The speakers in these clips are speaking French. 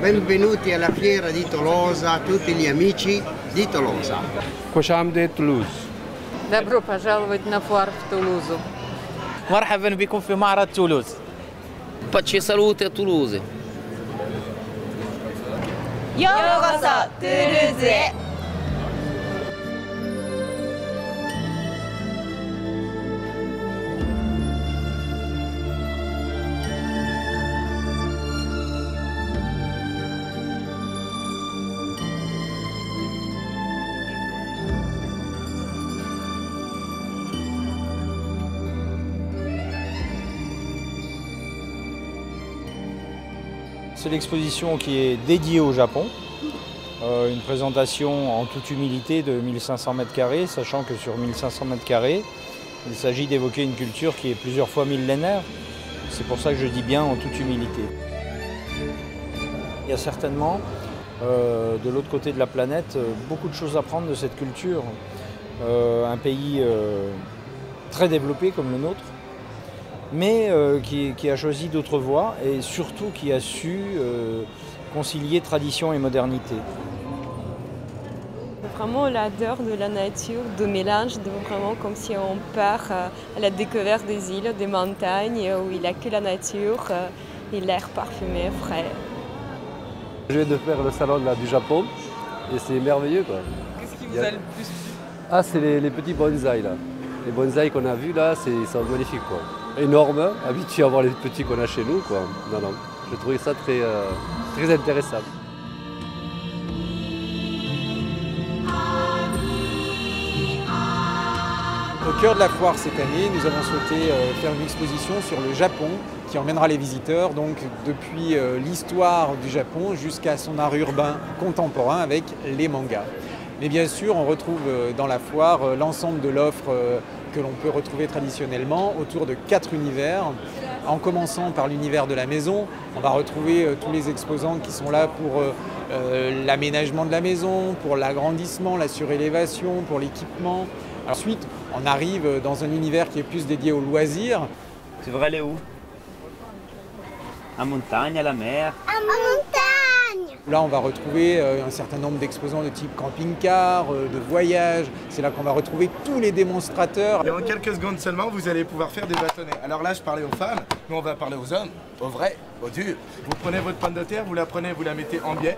Benvenuti alla fiera di Tolosa, tutti gli amici di Tolosa. Khosham de Toulouse. Добро пожаловать на фуар в Тулузу. مرحبا بكم في معرض تولوز. Pace salute a Toulouse. Yokoso Toulouse. C'est l'exposition qui est dédiée au Japon. Une présentation en toute humilité de 1500 m², sachant que sur 1500 m², il s'agit d'évoquer une culture qui est plusieurs fois millénaire. C'est pour ça que je dis bien en toute humilité. Il y a certainement, de l'autre côté de la planète, beaucoup de choses à prendre de cette culture. Un pays très développé comme le nôtre, mais qui a choisi d'autres voies et surtout qui a su concilier tradition et modernité. Vraiment l'odeur de la nature, de mélange, vraiment comme si on part à la découverte des îles, des montagnes où il n'y a que la nature et l'air parfumé, frais. Je viens de faire le salon là, du Japon et c'est merveilleux, quoi. Qu'est-ce qui vous a le plus plu? Ah, c'est les petits bonsaïs là. Les bonsaïs qu'on a vus là, ils sont magnifiques, quoi. Énormes, habitués à voir les petits qu'on a chez nous, quoi. Non, j'ai trouvé ça très intéressant. Au cœur de la foire cette année, nous avons souhaité faire une exposition sur le Japon qui emmènera les visiteurs donc depuis l'histoire du Japon jusqu'à son art urbain contemporain avec les mangas. Mais bien sûr, on retrouve dans la foire l'ensemble de l'offre que l'on peut retrouver traditionnellement autour de 4 univers. En commençant par l'univers de la maison, on va retrouver tous les exposants qui sont là pour l'aménagement de la maison, pour l'agrandissement, la surélévation, pour l'équipement. Ensuite, on arrive dans un univers qui est plus dédié aux loisirs. Tu voudrais aller où? À montagne, à la mer? À montagne. Là, on va retrouver un certain nombre d'exposants de type camping-car, de voyage. C'est là qu'on va retrouver tous les démonstrateurs. Et en quelques secondes seulement, vous allez pouvoir faire des bâtonnets. Alors là, je parlais aux femmes, nous on va parler aux hommes, au vrai, au dur. Vous prenez votre pomme de terre, vous la prenez, vous la mettez en biais.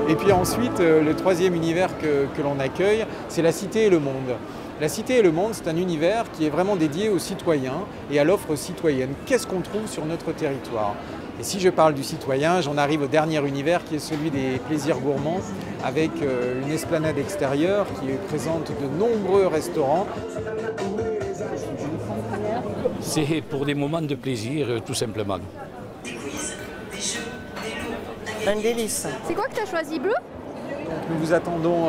Et puis ensuite, le troisième univers que l'on accueille, c'est la Cité et le Monde. La Cité et le Monde, c'est un univers qui est vraiment dédié aux citoyens et à l'offre citoyenne. Qu'est-ce qu'on trouve sur notre territoire? Et si je parle du citoyen, j'en arrive au dernier univers qui est celui des plaisirs gourmands, avec une esplanade extérieure qui présente de nombreux restaurants. C'est pour des moments de plaisir, tout simplement. Un délice. C'est quoi que tu as choisi, bleu? Nous vous attendons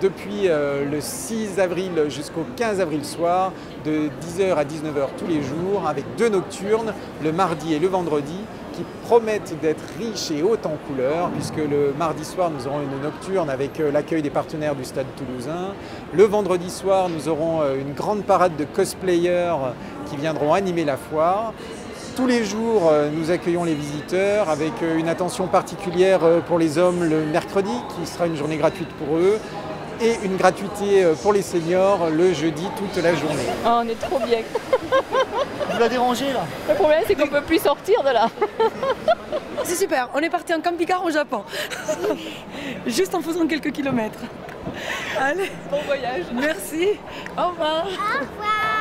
depuis le 6 avril jusqu'au 15 avril soir, de 10h à 19h tous les jours, avec 2 nocturnes, le mardi et le vendredi, qui promettent d'être riches et hautes en couleurs, puisque le mardi soir, nous aurons une nocturne avec l'accueil des partenaires du Stade Toulousain. Le vendredi soir, nous aurons une grande parade de cosplayers qui viendront animer la foire. Tous les jours, nous accueillons les visiteurs avec une attention particulière pour les hommes le mercredi, qui sera une journée gratuite pour eux, et une gratuité pour les seniors le jeudi toute la journée. Oh, on est trop bien. Tu vas déranger là. Le problème, c'est qu'on ne peut plus sortir de là. C'est super, on est parti en camping-car au Japon. Juste en faisant quelques kilomètres. Allez. Bon voyage. Merci. Au revoir. Au revoir.